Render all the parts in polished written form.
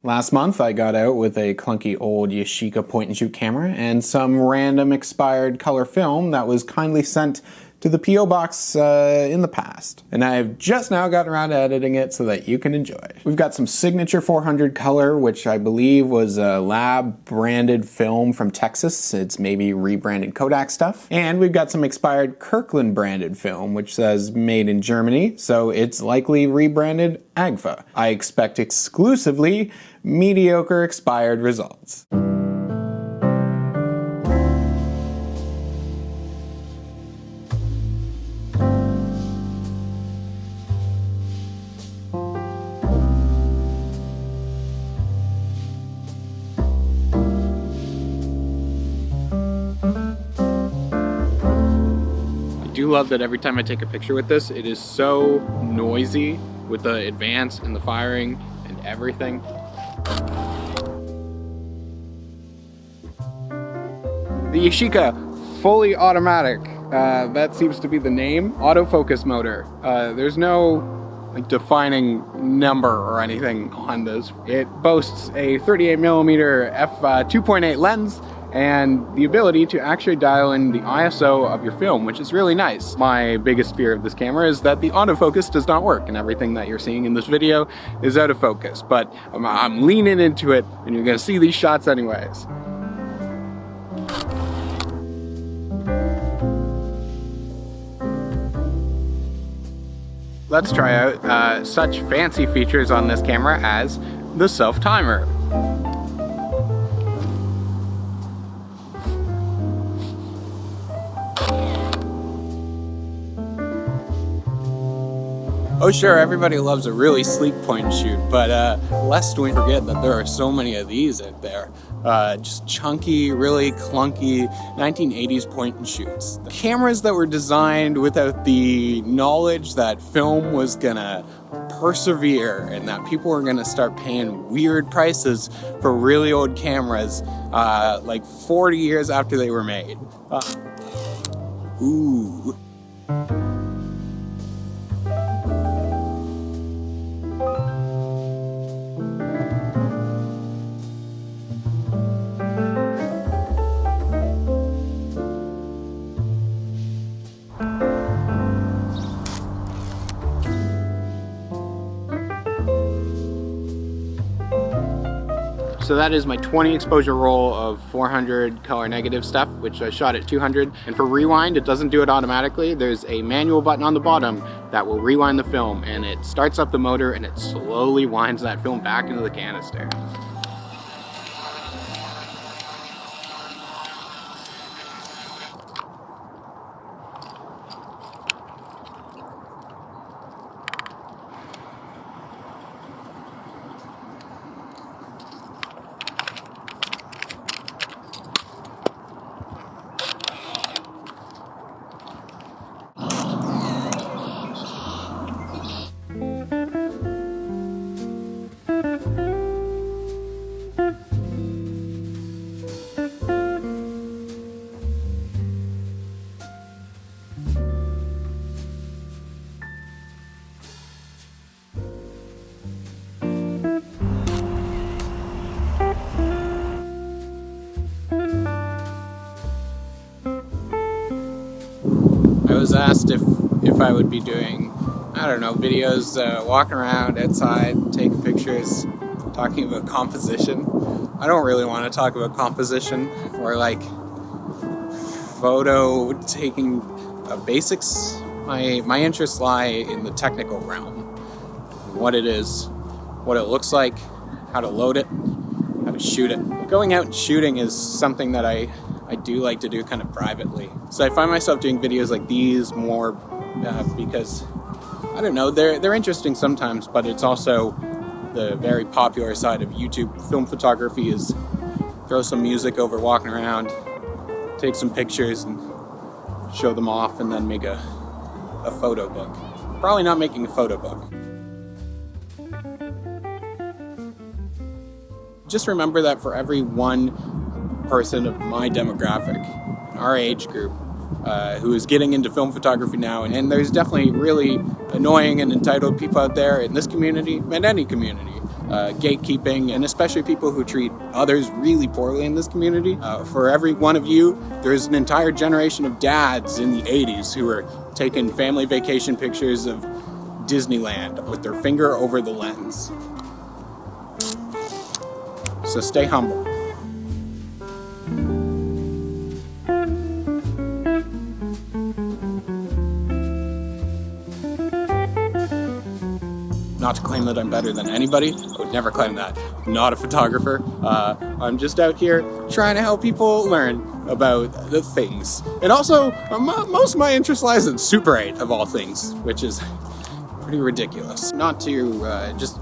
Last month, I got out with a clunky old YASHICA point-and-shoot camera and some random expired color film that was kindly sent to the P.O. box in the past. And I've just now gotten around to editing it so that you can enjoy it. We've got some Signature 400 color, which I believe was a lab-branded film from Texas. It's maybe rebranded Kodak stuff. And we've got some expired Kirkland-branded film, which says made in Germany, so it's likely rebranded AGFA. I expect exclusively mediocre expired results. I do love that every time I take a picture with this, it is so noisy with the advance and the firing and everything. The YASHICA fully automatic, that seems to be the name. Autofocus motor. There's no like defining number or anything on this. It boasts a 38mm f2.8 lens and the ability to actually dial in the ISO of your film, which is really nice. My biggest fear of this camera is that the autofocus does not work, and everything that you're seeing in this video is out of focus, but I'm leaning into it, and you're gonna see these shots anyways. Let's try out such fancy features on this camera as the self-timer. Oh sure, everybody loves a really sleek point and shoot, but lest we forget that there are so many of these out there. Just chunky, really clunky 1980s point and shoots. Cameras that were designed without the knowledge that film was gonna persevere and that people were gonna start paying weird prices for really old cameras like 40 years after they were made. Ooh. So that is my 20 exposure roll of 400 color negative stuff, which I shot at 200. And for rewind, it doesn't do it automatically. There's a manual button on the bottom that will rewind the film, and it starts up the motor and it slowly winds that film back into the canister. I was asked if I would be doing, I don't know, videos walking around outside, taking pictures, talking about composition. I don't really want to talk about composition or like photo taking basics. My interests lie in the technical realm. What it is, what it looks like, how to load it, how to shoot it. Going out and shooting is something that I do like to do kind of privately. So I find myself doing videos like these more because, I don't know, they're interesting sometimes, but it's also the very popular side of YouTube film photography is throw some music over walking around, take some pictures and show them off, and then make a photo book. Probably not making a photo book. Just remember that for every one person of my demographic, in our age group, who is getting into film photography now, and there's definitely really annoying and entitled people out there in this community and any community. Gatekeeping, and especially people who treat others really poorly in this community. For every one of you, there's an entire generation of dads in the 80s who are taking family vacation pictures of Disneyland with their finger over the lens. So stay humble. Not to claim that I'm better than anybody. I would never claim that. I'm not a photographer. I'm just out here trying to help people learn about the things. And also, most of my interest lies in Super 8 of all things, which is pretty ridiculous. Not to just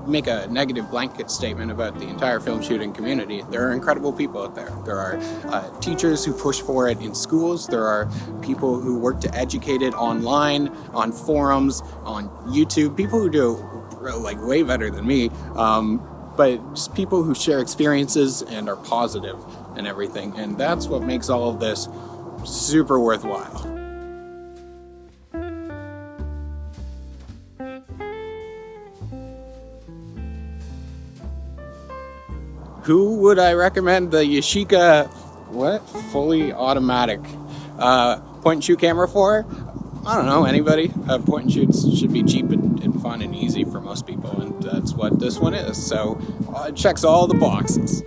make a negative blanket statement about the entire film shooting community. There are incredible people out there. There are teachers who push for it in schools. There are people who work to educate it online, on forums, on YouTube. People who do like way better than me. But just people who share experiences and are positive and everything. And that's what makes all of this super worthwhile. Who would I recommend the YASHICA fully automatic point and shoot camera for? I don't know, anybody. Point and shoots should be cheap and fun and easy for most people, and that's what this one is. So it checks all the boxes.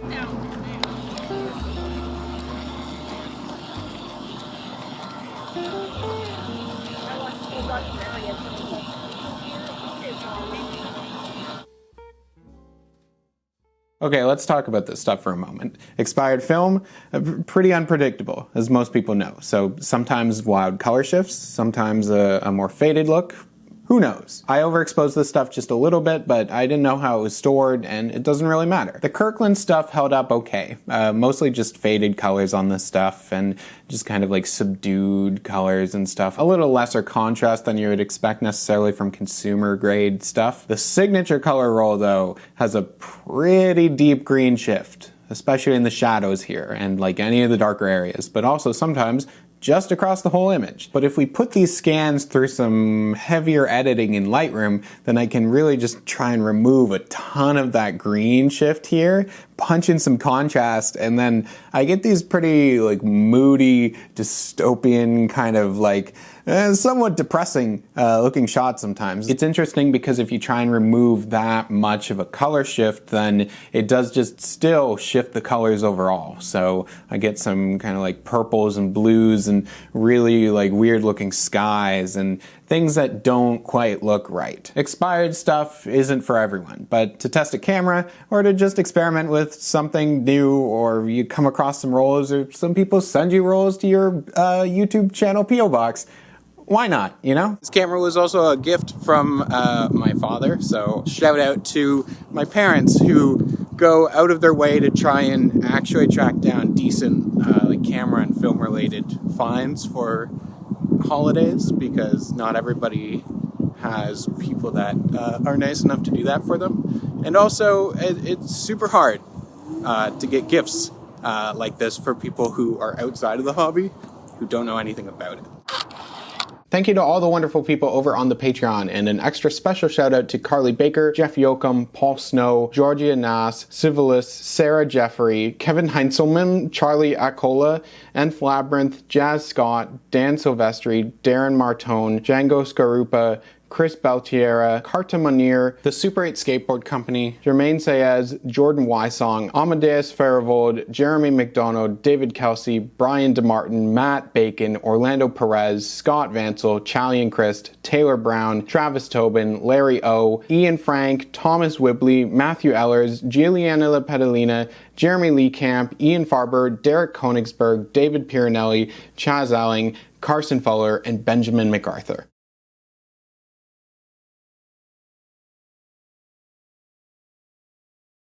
Okay, let's talk about this stuff for a moment. Expired film, pretty unpredictable, as most people know. So sometimes wild color shifts, sometimes a more faded look. Who knows? I overexposed this stuff just a little bit, but I didn't know how it was stored, and it doesn't really matter. The Kirkland stuff held up okay. Mostly just faded colors on this stuff, and just kind of like subdued colors and stuff. A little lesser contrast than you would expect necessarily from consumer grade stuff. The signature color roll, though, has a pretty deep green shift, especially in the shadows here, and like any of the darker areas, but also sometimes just across the whole image. But if we put these scans through some heavier editing in Lightroom, then I can really just try and remove a ton of that green shift here, punch in some contrast, and then I get these pretty like moody, dystopian kind of like somewhat depressing looking shots sometimes. It's interesting because if you try and remove that much of a color shift, then it does just still shift the colors overall. So I get some kind of like purples and blues and really like weird looking skies and things that don't quite look right. Expired stuff isn't for everyone, but to test a camera or to just experiment with something new, or you come across some rolls or some people send you rolls to your YouTube channel P.O. box, why not, you know? This camera was also a gift from my father, so shout out to my parents who go out of their way to try and actually track down decent like camera and film related finds for holidays, because not everybody has people that are nice enough to do that for them. And also it's super hard to get gifts like this for people who are outside of the hobby, who don't know anything about it. Thank you to all the wonderful people over on the Patreon, and an extra special shout out to Carly Baker, Jeff Yoakum, Paul Snow, Georgia Nass, Civilis, Sarah Jeffrey, Kevin Heinzelman, Charlie Acola, Enf Labyrinth, Jazz Scott, Dan Silvestri, Darren Martone, Django Scarupa, Chris Beltiera, Carta Munir, the Super 8 Skateboard Company, Jermaine Saez, Jordan Wysong, Amadeus Farivold, Jeremy McDonough, David Kelsey, Brian DeMartin, Matt Bacon, Orlando Perez, Scott Vansel, Chalian Christ, Taylor Brown, Travis Tobin, Larry O, Ian Frank, Thomas Wibley, Matthew Ellers, Giuliana Lepedalina, Jeremy Lee Camp, Ian Farber, Derek Konigsberg, David Piranelli, Chaz Alling, Carson Fuller, and Benjamin MacArthur.